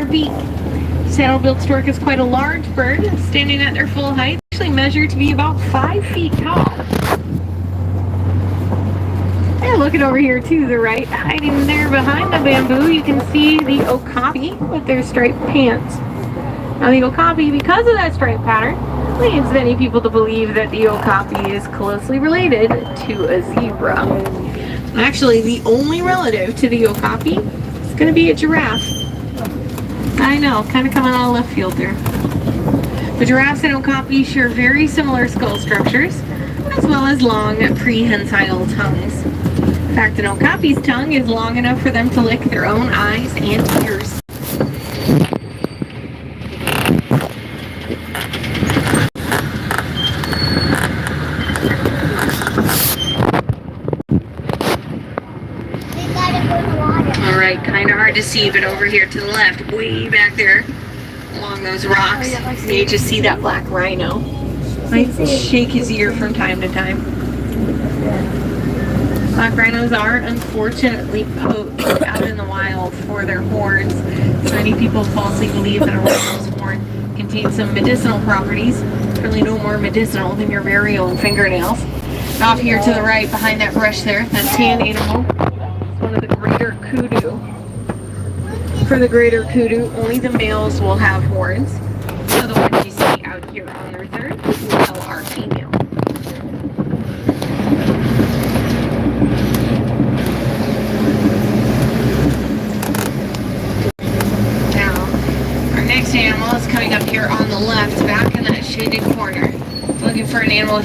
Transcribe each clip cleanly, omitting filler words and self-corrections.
beak. Saddle-billed stork is quite a large bird, standing at their full height. They actually measure to be about 5 feet tall. And looking over here to the right, hiding there behind the bamboo, you can see the okapi with their striped pants. Now the okapi, because of that stripe pattern, leads many people to believe that the okapi is closely related to a zebra. Actually, the only relative to the okapi is going to be a giraffe. I know, kind of coming out of left field there. The giraffes and okapi share very similar skull structures, as well as long prehensile tongues. In fact, an okapi's tongue is long enough for them to lick their own eyes and ears. Alright, kind of hard to see, but over here to the left, way back there, along those rocks, you just see that black rhino. Might shake his ear from time to time. Black rhinos are unfortunately poached out in the wild for their horns. Many people falsely believe that a rhino's horn contains some medicinal properties, really no more medicinal than your very own fingernails. And off here to the right, behind that brush there, that tan animal, is one of the greater kudu. For the greater kudu, only the males will have horns. So the ones you see out here on the reserve are female. Next animal is coming up here on the left, back in that shaded corner. Looking for an animal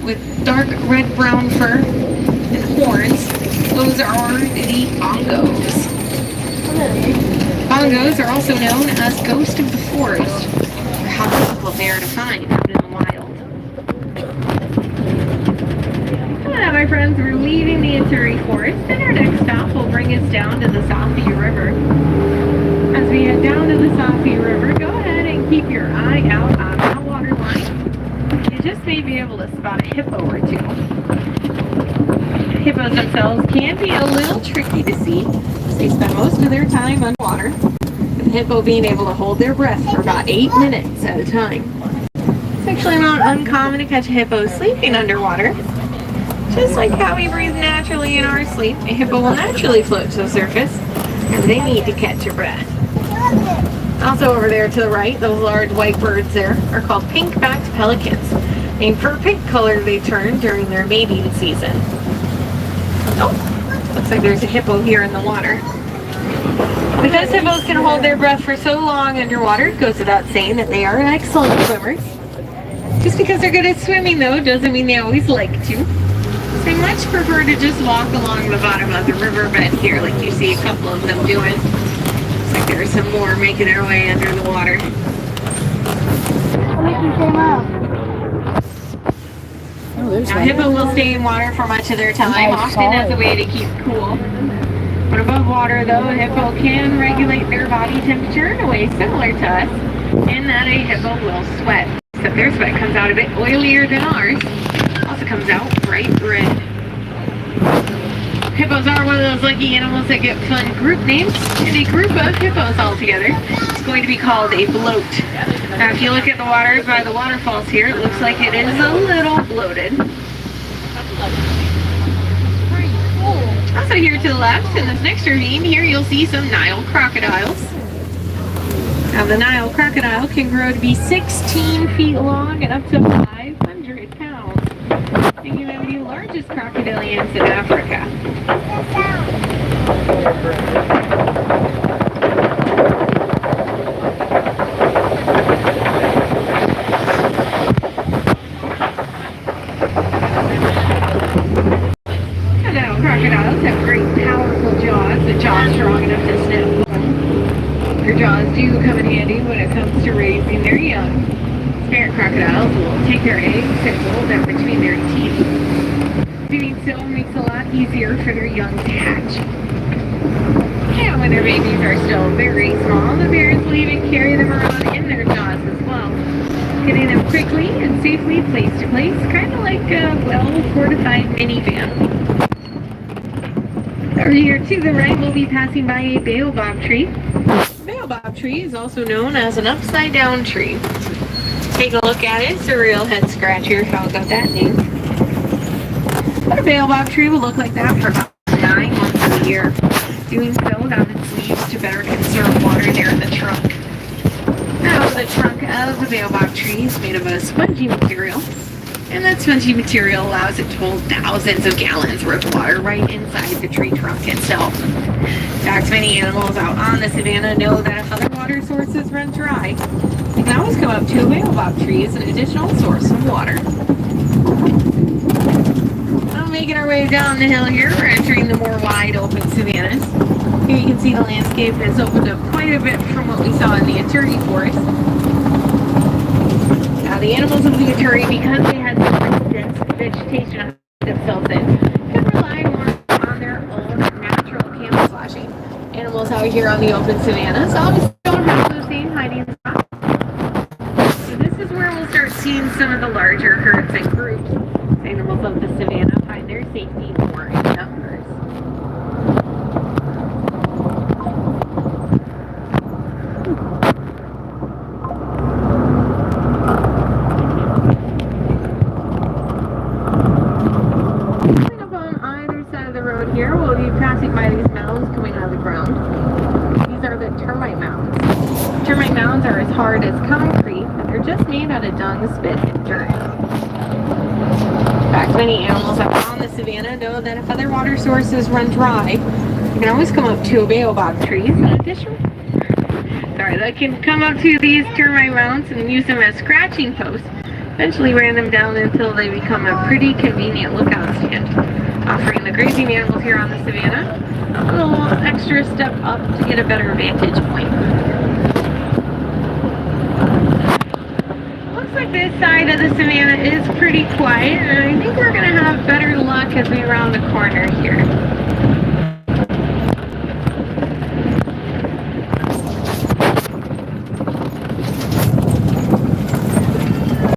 with dark red-brown fur and horns. Those are the bongos. Bongos are also known as ghost of the forest, or how difficult they are to find out in the wild. And now, my friends, we're leaving the Ituri Forest, and our next stop will bring us down to the Safi River. As we head down to the Safi River, go ahead and keep your eye out on that water line. You just may be able to spot a hippo or two. Hippos themselves can be a little tricky to see. They spend most of their time underwater, with the hippo being able to hold their breath for about 8 minutes at a time. It's actually not uncommon to catch a hippo sleeping underwater. Just like how we breathe naturally in our sleep, a hippo will naturally float to the surface, and they need to catch a breath. Also over there to the right, those large white birds there are called pink-backed pelicans, named for a pink color they turn during their mating season. Oh, looks like there's a hippo here in the water. Because hippos can hold their breath for so long underwater, it goes without saying that they are excellent swimmers. Just because they're good at swimming, though, doesn't mean they always like to. They much prefer to just walk along the bottom of the riverbed here, like you see a couple of them doing. Looks like there's some more making their way under the water. Now, hippo will stay in water for much of their time, often as a way to keep cool. But above water, though, a hippo can regulate their body temperature in a way similar to us, in that a hippo will sweat. Except their sweat comes out a bit oilier than ours. Also comes out bright red. Hippos are one of those lucky animals that get fun group names, and a group of hippos all together is going to be called a bloat. Now if you look at the water by the waterfalls here, it looks like it is a little bloated. Also here to the left, in this next ravine here, you'll see some Nile crocodiles. Now the Nile crocodile can grow to be 16 feet long and up to 500 pounds, making them the largest crocodilians in Africa. And now crocodiles have great powerful jaws, the jaws strong enough to snap bone. Their jaws do come in handy when it comes to raising their young. Parent crocodiles will take their eggs and roll them between their teeth. Doing so makes it a lot easier for their young to hatch. And when their babies are still very small, the parents will even carry them around in their jaws as well, getting them quickly and safely place to place, kind of like a well-fortified minivan. Over here to the right, we'll be passing by a baobab tree. Baobab tree is also known as an upside down tree. Take a look at it. It's a real head scratcher how it got that name. But a baobab tree will look like that for about 9 months of the year. Doing so on its leaves to better conserve water there in the trunk. Now the trunk of the baobab tree is made of a spongy material. And that spongy material allows it to hold thousands of gallons worth of water right inside the tree trunk itself. In fact, many animals out on the savanna know that if other water sources run dry, they can always come up to a baobab tree as an additional source of water. Well, making our way down the hill here, we're entering the more wide open savannas. Here you can see the landscape has opened up quite a bit from what we saw in the Aturi forest. Now the animals of the Aturi, because they had such dense vegetation themselves in, could rely more on their own natural camouflaging. Animals out here on the open savannas obviously don't have those same hiding spots. So this is where we'll start seeing some of the larger herds and groups. Animals of the savanna find their safety more in numbers. Here we'll be passing by these mounds coming out of the ground. These are the termite mounds. Termite mounds are as hard as concrete, but they're just made out of dung, spit, and dirt. In fact, many animals out on the savanna know that if other water sources run dry, you can always come up to a baobab tree. They can come up to these termite mounds and use them as scratching posts. Eventually ran them down until they become a pretty convenient lookout stand, offering the grazing animals here on the savanna a little extra step up to get a better vantage point. Looks like this side of the savanna is pretty quiet, and I think we're going to have better luck as we round the corner here.